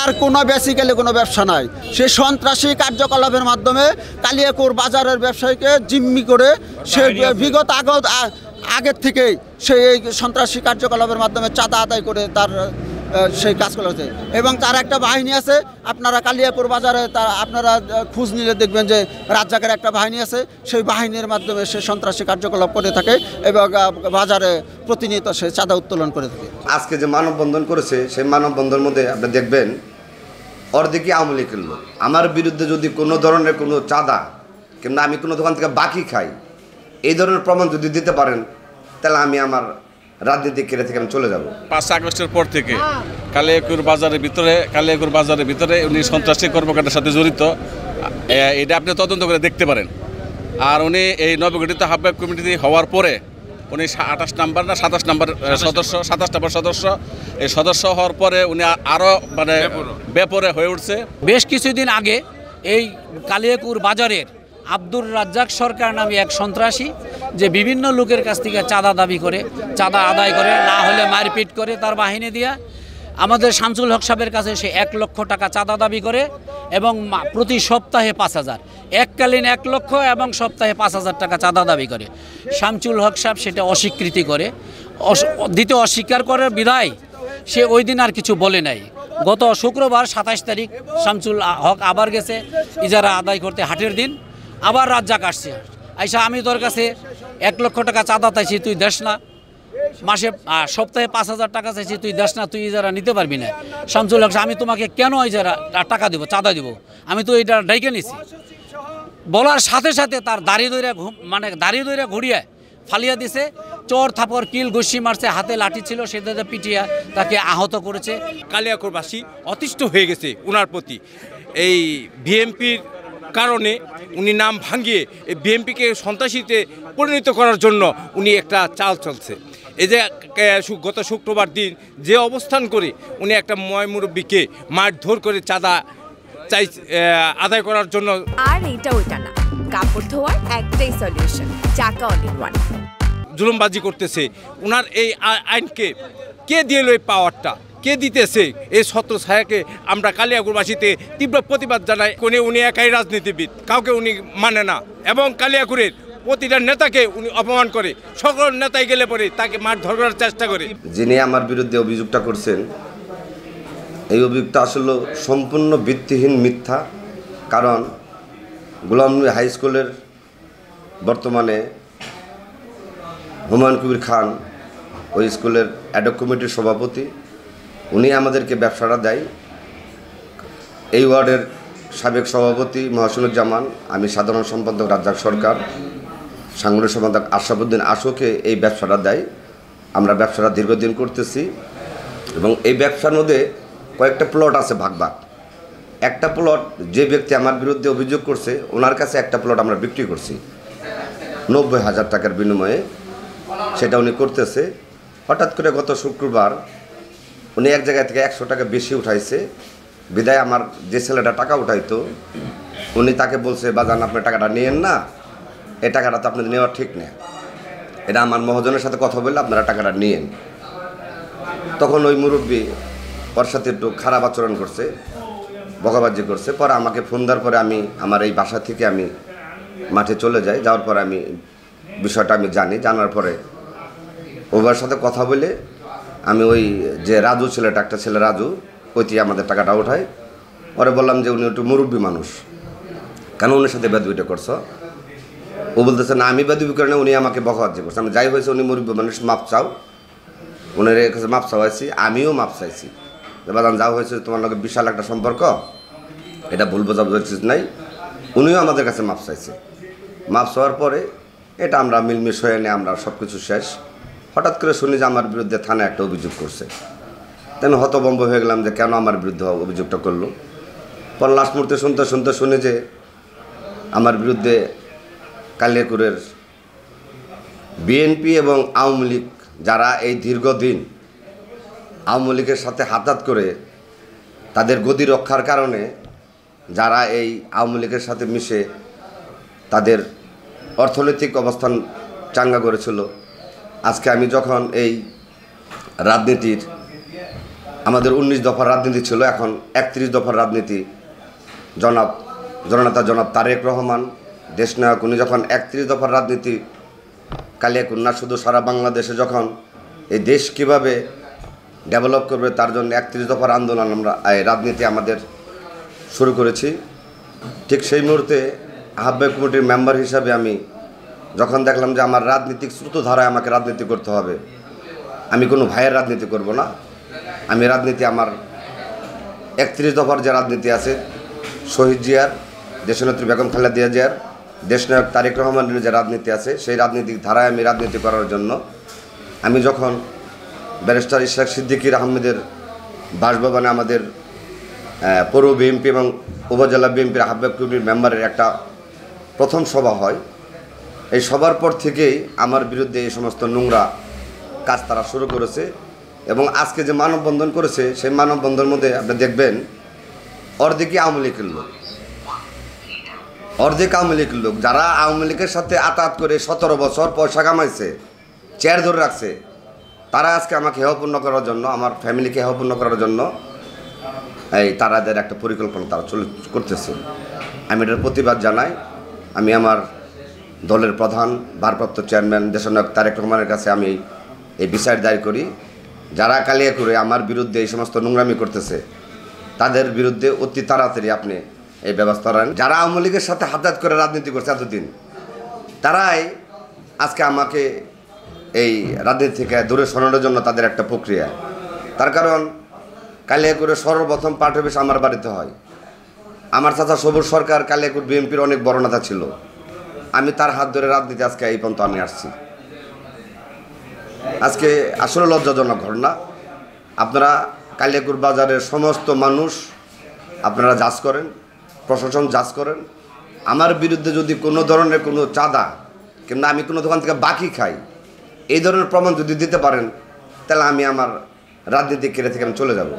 তার কোনো বেসিক্যালি কোনো ব্যবসা নাই। সে সন্ত্রাসী কার্যকলাপের মাধ্যমে কালিয়াকৈর বাজারের ব্যবসায়ীকে জিম্মি করে সে বিগত আগের থেকেই সে এই সন্ত্রাসী কার্যকলাপের মাধ্যমে চাঁদা আদায় করে তার সেই কাজ করেছে। এবং তার একটা বাহিনী আছে, আপনারা কালিয়াকৈর বাজারে আপনারা খোঁজ নিলে দেখবেন যে রাজ্জাকের একটা বাহিনী আছে, সেই বাহিনীর মাধ্যমে সে সন্ত্রাসী কার্যকলাপ করে থাকে এবং বাজারে প্রতিনিয়ত সে চাঁদা উত্তোলন করে থাকে। আজকে যে মানববন্ধন করেছে সেই মানববন্ধনের মধ্যে আপনি দেখবেন অর্ধেকই আওয়ামী লীগের লোক। আমার বিরুদ্ধে যদি কোনো ধরনের কোনো চাঁদা কিংবা আমি কোনো দোকান থেকে বাকি খাই, এই ধরনের প্রমাণ যদি দিতে পারেন তাহলে আমি আমার রাজনীতিক কেড়ে থেকে আমি চলে যাব। 5 আগস্টের পর থেকে কালিয়াকৈর বাজারের ভিতরে উনি সন্ত্রাসী কর্মকাণ্ডের সাথে জড়িত, এটা আপনি তদন্ত করে দেখতে পারেন। আর উনি এই নবগঠিত আহ্বায়ক কমিটি হওয়ার পরে উনি 28 নাম্বার না 27 নাম্বার সদস্য এই সদস্য হওয়ার পরে উনি আরও মানে বেপরে হয়ে উঠছে। বেশ কিছুদিন আগে এই কালিয়াকৈর বাজারের আব্দুর রাজ্জাক সরকার নামে এক সন্ত্রাসী যে বিভিন্ন লোকের কাছ থেকে চাঁদা দাবি করে, চাঁদা আদায় করে, না হলে মারপিট করে তার বাহিনী দিয়া আমাদের শামসুল হক সাহেবের কাছে সে 1 লক্ষ টাকা চাঁদা দাবি করে এবং প্রতি সপ্তাহে 5,000, এককালীন 1 লক্ষ এবং সপ্তাহে 5,000 টাকা চাঁদা দাবি করে। শামসুল হক সাহেব সেটা অস্বীকৃতি করে, দিতে অস্বীকার করার বিধায় সে ওই দিন আর কিছু বলে নাই। গত শুক্রবার 27 তারিখ শামসুল হক আবার গেছে ইজারা আদায় করতে, হাটের দিন আবার রাজ্জাক আসছে, আইসা আমি তোর কাছে 1 লক্ষ টাকা চাঁদা চাইছি, তুই দেশ না, মাসে সপ্তাহে 5,000 টাকা চাইছি, তুই দেশ না, তুই ইজারা নিতে পারবি না। শামসুল হক, আমি তোমাকে কেন ইজারা টাকা দিব, চাঁদা দিব, আমি তো এটা ডাইকে নিছি। বলার সাথে সাথে তার দাড়ি দইরা ঘুরিয়ে ফালিয়া দিছে, চোর থাপড় কিল ঘুষি মারছে, হাতে লাঠি ছিল সেটাতে পিটিয়া তাকে আহত করেছে। কালিয়াকৈরবাসী অতিষ্ঠ হয়ে গেছে ওনার প্রতি। এই বিএনপির কারণে উনি নাম ভাঙিয়ে এই বিএনপিকে সন্ত্রাসীতে পরিণত করার জন্য উনি একটা চাল চলছে। এই যে গত শুক্রবার দিন যে অবস্থান করে উনি একটা মুরব্বীকে মারধর করে চাঁদা আদায় করার জন্য। আর এটা ওইটা না, কাপড় ধোয়ার একটাই সলিউশন, চাকা অল ইন ওয়ান। জুলুমবাজি করতেছে ওনার এই আইনকে কে দিল এই পাওয়ারটা, কে দিতেছে? এই ছত্র ছায়াকে আমরা কালিয়াকৈরবাসীতে তীব্র প্রতিবাদ জানাই। উনি একাই রাজনীতিবিদ, কাউকে উনি মানে না এবং কালিয়াকৈরের প্রতিটা নেতাকে উনি অপমান করে, সকল নেতাই গেলে পরে তাকে মারধর করার চেষ্টা করে। যিনি আমার বিরুদ্ধে অভিযোগটা করছেন, এই অভিযোগটা আসলে সম্পূর্ণ ভিত্তিহীন, মিথ্যা। কারণ গোলাম নবী হাই স্কুলের বর্তমানে হুমায়ুন কবির খান ওই স্কুলের অ্যাডক কমিটির সভাপতি, উনি আমাদেরকে ব্যবসাটা দেয়। এই ওয়ার্ডের সাবেক সভাপতি মহসিনুজ্জামান, আমি সাধারণ সম্পাদক রাজ্জাক সরকার, সাংগঠনিক সম্পাদক আশরাফুদ্দিন আশুকে এই ব্যবসাটা দেয়। আমরা ব্যবসাটা দীর্ঘদিন করতেছি এবং এই ব্যবসার মধ্যে কয়েকটা প্লট আছে ভাগ ভাগ। একটা প্লট যে ব্যক্তি আমার বিরুদ্ধে অভিযোগ করছে ওনার কাছে একটা প্লট আমরা বিক্রি করছি 90,000 টাকার বিনিময়ে, সেটা উনি করতেছে। হঠাৎ করে গত শুক্রবার উনি এক জায়গা থেকে 100 টাকা বেশি উঠাইছে, বিদায় আমার যে ছেলেটা টাকা উঠাইতো উনি তাকে বলছে, বাজান আপনি টাকাটা নিয়েন না, এই টাকাটা তো আপনাদের নেওয়া ঠিক না, এটা আমার মহাজনের সাথে কথা বললে আপনারা টাকাটা নিয়েন। তখন ওই মুরব্বী ওর সাথে একটু খারাপ আচরণ করছে, বকাবাজি করছে। পরে আমাকে ফোন দেওয়ার পরে আমি আমার এই বাসা থেকে আমি মাঠে চলে যাই। যাওয়ার পরে আমি বিষয়টা আমি জানার পরে ওর সাথে কথা বলে আমি ওই যে রাজু ছেলেটা, একটা ছেলে রাজু, ওইটি আমাদের টাকাটা ওঠাই। পরে বললাম যে উনি একটু মুরব্বী মানুষ, কেন উনির সাথে বেদবিটা করছো? ও বলতেছে না, আমি বেদবি করে না, উনি আমাকে বকাবাজি করছে। আমি যাই হয়েছে, উনি মুরব্বী মানুষ, মাপ চাও। উনার কাছে মাপ চাওয়াইছি, আমিও মাপ চাইছি। বাদান যাও হয়েছে, তোমার লোকের বিশাল একটা সম্পর্ক, এটা ভুল বোঝাবুঝি নাই। উনিও আমাদের কাছে মাপ চাইছে। মাপ চাওয়ার পরে এটা আমরা মিলমিশ হয়ে নিয়ে আমরা সব কিছু শেষ। হঠাৎ করে শুনি যে আমার বিরুদ্ধে থানায় একটা অভিযোগ করছে। তাই আমি হতভম্ব হয়ে গেলাম যে কেন আমার বিরুদ্ধে অভিযোগটা করলো। পর লাস্ট মুহূর্তে শুনতে শুনি যে আমার বিরুদ্ধে কালিয়াকৈরের বিএনপি এবং আওয়ামী লীগ, যারা এই দীর্ঘদিন আওয়ামী লীগের সাথে হাত করে তাদের গদি রক্ষার কারণে যারা এই আওয়ামী লীগের সাথে মিশে তাদের অর্থনৈতিক অবস্থান চাঙ্গা করেছিল, আজকে আমি যখন এই রাজনীতির আমাদের 19 দফার রাজনীতি ছিল, এখন 31 দফার রাজনীতি। জননেতা জনাব তারেক রহমান দেশনায়ক, উনি যখন 31 দফার রাজনীতি কালিয়াকৈর না শুধু সারা বাংলাদেশে যখন এই দেশ কীভাবে ডেভেলপ করবে তার জন্য 31 দফার আন্দোলন আমরা রাজনীতি আমাদের শুরু করেছি। ঠিক সেই মুহূর্তে আহ্বায়ক কমিটির মেম্বার হিসাবে আমি যখন দেখলাম যে আমার রাজনীতিক স্রোতধারায় আমাকে রাজনীতি করতে হবে, আমি কোনো ভাইয়ের রাজনীতি করব না, আমি রাজনীতি আমার 31 দফার যে রাজনীতি আছে, শহীদ জিয়ার, দেশনেত্রী বেগম খালেদা জিয়ার, দেশনায়ক তারেক রহমানের যে রাজনীতি আছে, সেই রাজনীতিক ধারায় আমি রাজনীতি করার জন্য আমি যখন ব্যারিস্টার ইশরাক সিদ্দিকীর আহমেদের বাসভবনে আমাদের পৌর বিএনপি এবং উপজেলা বিএনপির আহ্বায়ক কমিটির মেম্বারের একটা প্রথম সভা হয়, এই সভার পর থেকেই আমার বিরুদ্ধে এই সমস্ত নোংরা কাজ তারা শুরু করেছে। এবং আজকে যে মানববন্ধন করেছে, সেই মানববন্ধনের মধ্যে আপনি দেখবেন অর্ধেকই আওয়ামী লীগের লোক, অর্ধেক আওয়ামী লীগের লোক, যারা আওয়ামী লীগের সাথে আতাত করে 17 বছর পয়সা কামাইছে, চেয়ার ধরে রাখছে, তারা আজকে আমাকে হেয়পূর্ণ করার জন্য, আমার ফ্যামিলিকে হেয়পূর্ণ করার জন্য তারাদের একটা পরিকল্পনা তারা করতেছে। আমি এটার প্রতিবাদ জানাই। আমি আমার দলের প্রধান ভারপ্রাপ্ত চেয়ারম্যান দেশনায়ক তারেক রহমানের কাছে আমি এই বিচার দায়ের করি, যারা কালিয়াকৈরে আমার বিরুদ্ধে এই সমস্ত নোংরামি করতেছে তাদের বিরুদ্ধে অতি তাড়াতাড়ি আপনি এই ব্যবস্থা নেন। যারা আওয়ামী লীগের সাথে হাত করে রাজনীতি করছে এতদিন, তারাই আজকে আমাকে এই রাজনীতি থেকে দূরে সরানোর জন্য তাদের একটা প্রক্রিয়া। তার কারণ কালিয়াকৈরে সর্বপ্রথম পার্টি অফিস আমার বাড়িতে হয়। আমার চাচা সবুজ সরকার কালিয়াকৈর বিএনপির অনেক বড় নেতা ছিল, আমি তার হাত ধরে রাজনীতি আজকে এই পর্যন্ত আমি আসছি। আজকে আসলে লজ্জাজনক ঘটনা। আপনারা কালিয়াকৈর বাজারের সমস্ত মানুষ আপনারা জাজ করেন, প্রশাসন জাজ করেন। আমার বিরুদ্ধে যদি কোনো ধরনের কোনো চাঁদা কিংবা আমি কোনো দোকান থেকে বাকি খাই, এই ধরনের প্রমাণ যদি দিতে পারেন, তাহলে আমি আমার রাজনীতিক কেরিয়ার থেকে আমি চলে যাব।